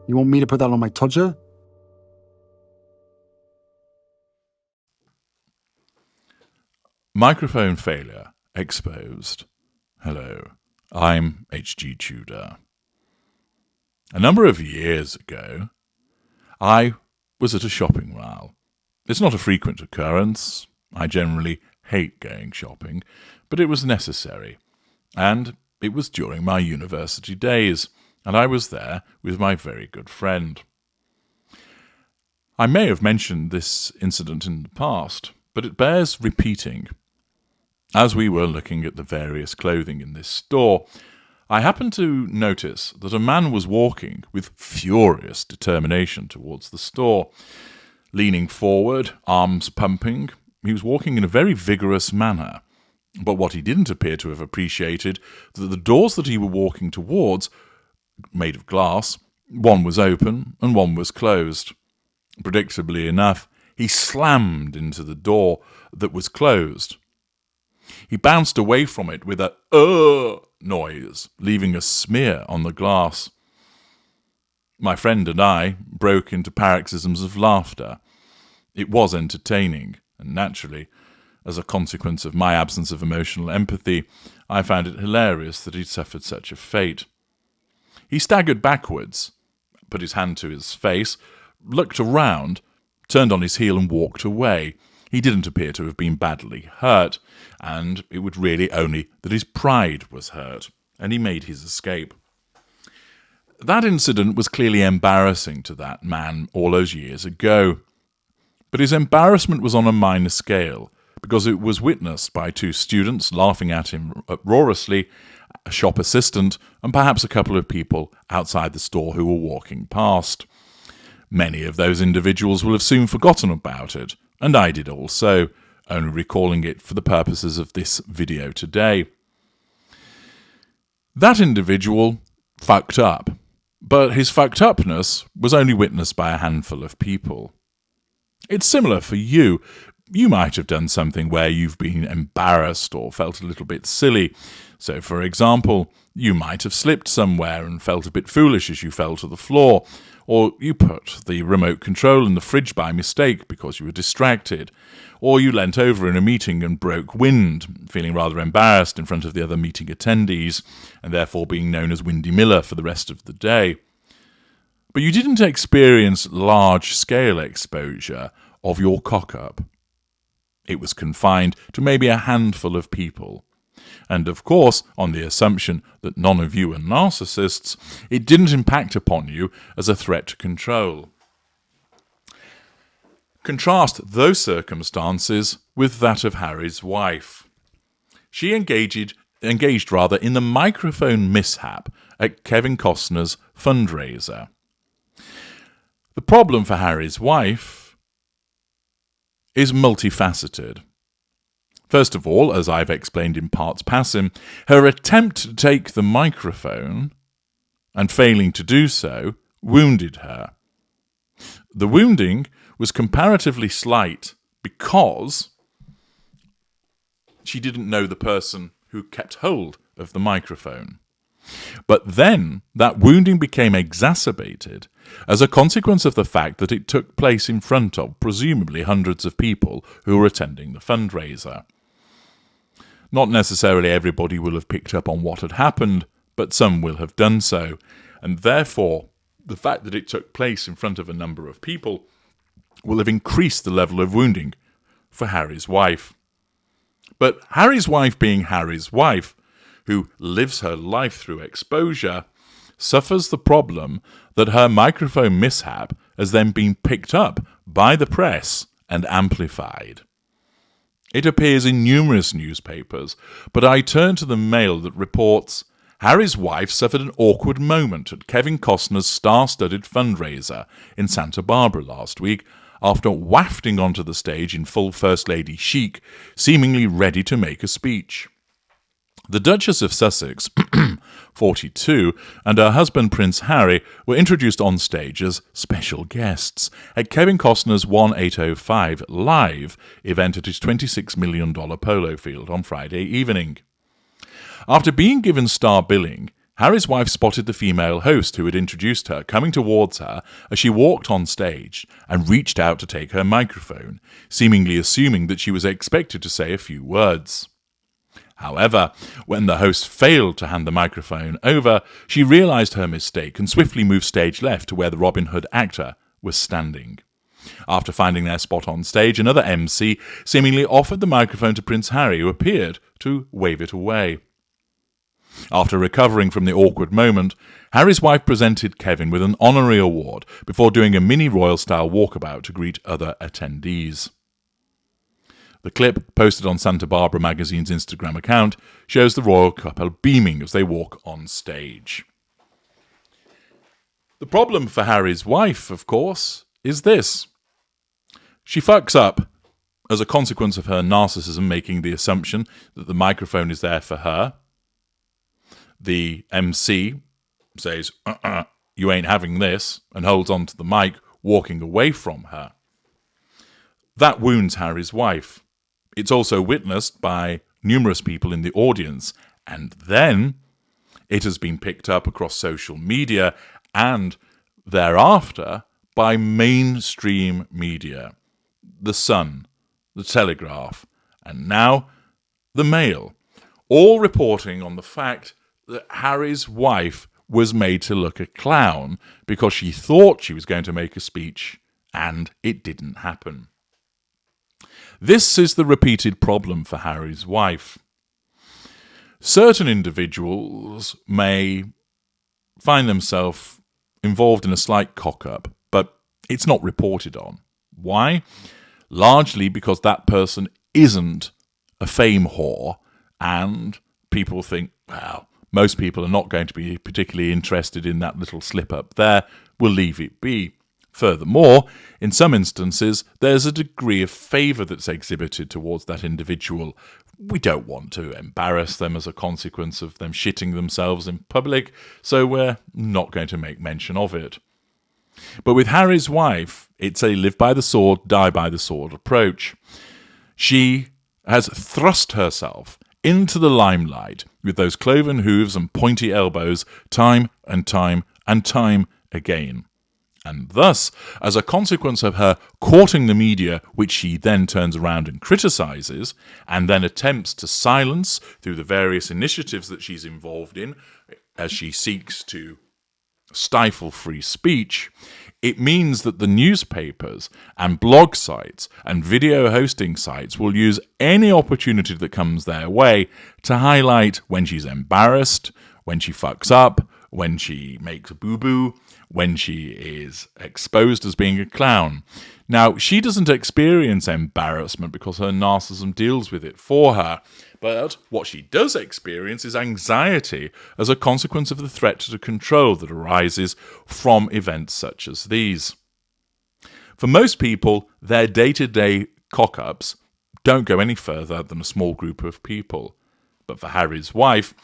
You want me to put that on my Tudor? Microphone failure exposed. Hello, I'm H.G. Tudor. A number of years ago, I was at a shopping mall. It's not a frequent occurrence. I generally hate going shopping, but it was necessary. And it was during my university days, and I was there with my very good friend. I may have mentioned this incident in the past, but it bears repeating. As we were looking at the various clothing in this store, I happened to notice that a man was walking with furious determination towards the store. Leaning forward, arms pumping, he was walking in a very vigorous manner. But what he didn't appear to have appreciated was that the doors that he was walking towards, made of glass, one was open and one was closed. Predictably enough, he slammed into the door that was closed. He bounced away from it with a noise, leaving a smear on the glass. My friend and I broke into paroxysms of laughter. It was entertaining, and naturally, as a consequence of my absence of emotional empathy, I found it hilarious that he'd suffered such a fate. He staggered backwards, put his hand to his face, looked around, turned on his heel and walked away. He didn't appear to have been badly hurt, and it was really only that his pride was hurt, and he made his escape. That incident was clearly embarrassing to that man all those years ago. But his embarrassment was on a minor scale, because it was witnessed by two students laughing at him uproariously, a shop assistant, and perhaps a couple of people outside the store who were walking past. Many of those individuals will have soon forgotten about it, and I did also, only recalling it for the purposes of this video today. That individual fucked up, but his fucked upness was only witnessed by a handful of people. It's similar for you. You might have done something where you've been embarrassed or felt a little bit silly. So, for example, you might have slipped somewhere and felt a bit foolish as you fell to the floor, or you put the remote control in the fridge by mistake because you were distracted, or you leant over in a meeting and broke wind, feeling rather embarrassed in front of the other meeting attendees, and therefore being known as Windy Miller for the rest of the day. But you didn't experience large-scale exposure of your cock-up. It was confined to maybe a handful of people. And of course, on the assumption that none of you are narcissists, it didn't impact upon you as a threat to control. Contrast those circumstances with that of Harry's wife. She engaged in the microphone mishap at Kevin Costner's fundraiser. The problem for Harry's wife is multifaceted. First of all, as I've explained in parts passing, her attempt to take the microphone, and failing to do so, wounded her. The wounding was comparatively slight because she didn't know the person who kept hold of the microphone. But then that wounding became exacerbated as a consequence of the fact that it took place in front of presumably hundreds of people who were attending the fundraiser. Not necessarily everybody will have picked up on what had happened, but some will have done so, and therefore the fact that it took place in front of a number of people will have increased the level of wounding for Harry's wife. But Harry's wife, being Harry's wife, who lives her life through exposure, suffers the problem that her microphone mishap has then been picked up by the press and amplified. It appears in numerous newspapers, but I turn to the Mail that reports, Harry's wife suffered an awkward moment at Kevin Costner's star-studded fundraiser in Santa Barbara last week after wafting onto the stage in full First Lady chic, seemingly ready to make a speech. The Duchess of Sussex, 42, and her husband Prince Harry were introduced on stage as special guests at Kevin Costner's 1805 Live event at his $26 million polo field on Friday evening. After being given star billing, Harry's wife spotted the female host who had introduced her coming towards her as she walked on stage and reached out to take her microphone, seemingly assuming that she was expected to say a few words. However, when the host failed to hand the microphone over, she realized her mistake and swiftly moved stage left to where the Robin Hood actor was standing. After finding their spot on stage, another MC seemingly offered the microphone to Prince Harry, who appeared to wave it away. After recovering from the awkward moment, Harry's wife presented Kevin with an honorary award before doing a mini royal-style walkabout to greet other attendees. The clip, posted on Santa Barbara magazine's Instagram account, shows the royal couple beaming as they walk on stage. The problem for Harry's wife, of course, is this. She fucks up as a consequence of her narcissism making the assumption that the microphone is there for her. The MC says, you ain't having this, and holds on to the mic, walking away from her. That wounds Harry's wife. It's also witnessed by numerous people in the audience, and then it has been picked up across social media and thereafter by mainstream media. The Sun, the Telegraph, and now the Mail, all reporting on the fact that Harry's wife was made to look a clown because she thought she was going to make a speech and it didn't happen. This is the repeated problem for Harry's wife. Certain individuals may find themselves involved in a slight cock-up, but it's not reported on. Why? Largely because that person isn't a fame whore, and people think, well, most people are not going to be particularly interested in that little slip-up there. We'll leave it be. Furthermore, in some instances, there's a degree of favour that's exhibited towards that individual. We don't want to embarrass them as a consequence of them shitting themselves in public, so we're not going to make mention of it. But with Harry's wife, it's a live by the sword, die by the sword approach. She has thrust herself into the limelight with those cloven hooves and pointy elbows time and time and time again. And thus, as a consequence of her courting the media, which she then turns around and criticises, and then attempts to silence through the various initiatives that she's involved in, as she seeks to stifle free speech, it means that the newspapers and blog sites and video hosting sites will use any opportunity that comes their way to highlight when she's embarrassed, when she fucks up, when she makes a boo-boo, when she is exposed as being a clown. Now, she doesn't experience embarrassment because her narcissism deals with it for her, but what she does experience is anxiety as a consequence of the threat to control that arises from events such as these. For most people, their day-to-day cock-ups don't go any further than a small group of people. But for Harry's wife,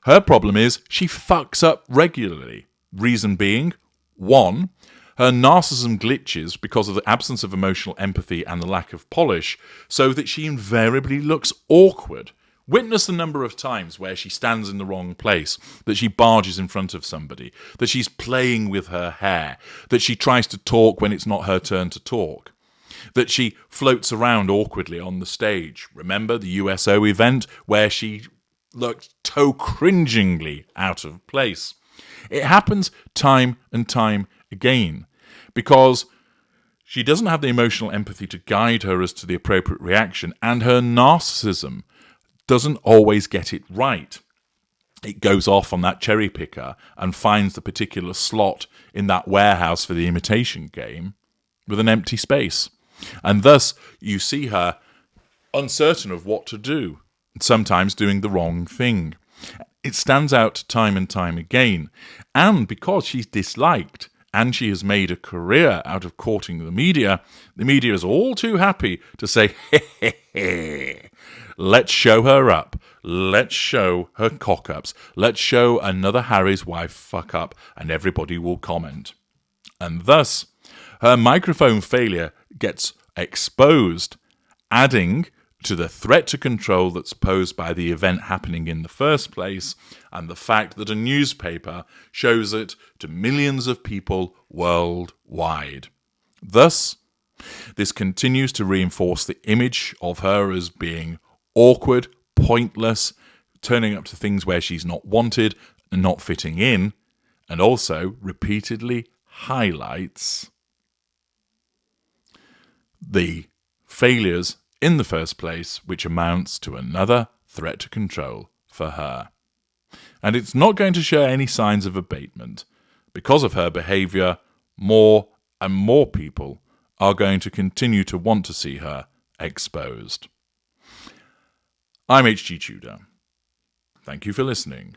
her problem is she fucks up regularly. Reason being, 1, her narcissism glitches because of the absence of emotional empathy and the lack of polish, so that she invariably looks awkward. Witness the number of times where she stands in the wrong place, that she barges in front of somebody, that she's playing with her hair, that she tries to talk when it's not her turn to talk, that she floats around awkwardly on the stage. Remember the USO event where she looked so cringingly out of place? It happens time and time again because she doesn't have the emotional empathy to guide her as to the appropriate reaction, and her narcissism doesn't always get it right. It goes off on that cherry picker and finds the particular slot in that warehouse for the imitation game with an empty space. And thus you see her uncertain of what to do, sometimes doing the wrong thing. It stands out time and time again. And because she's disliked and she has made a career out of courting the media is all too happy to say, let's show her up. Let's show her cock-ups. Let's show another Harry's wife fuck up, and everybody will comment. And thus, her microphone failure gets exposed, adding to the threat to control that's posed by the event happening in the first place, and the fact that a newspaper shows it to millions of people worldwide. Thus, this continues to reinforce the image of her as being awkward, pointless, turning up to things where she's not wanted and not fitting in, and also repeatedly highlights the failures in the first place, which amounts to another threat to control for her. And it's not going to show any signs of abatement. Because of her behaviour, more and more people are going to continue to want to see her exposed. I'm H.G. Tudor. Thank you for listening.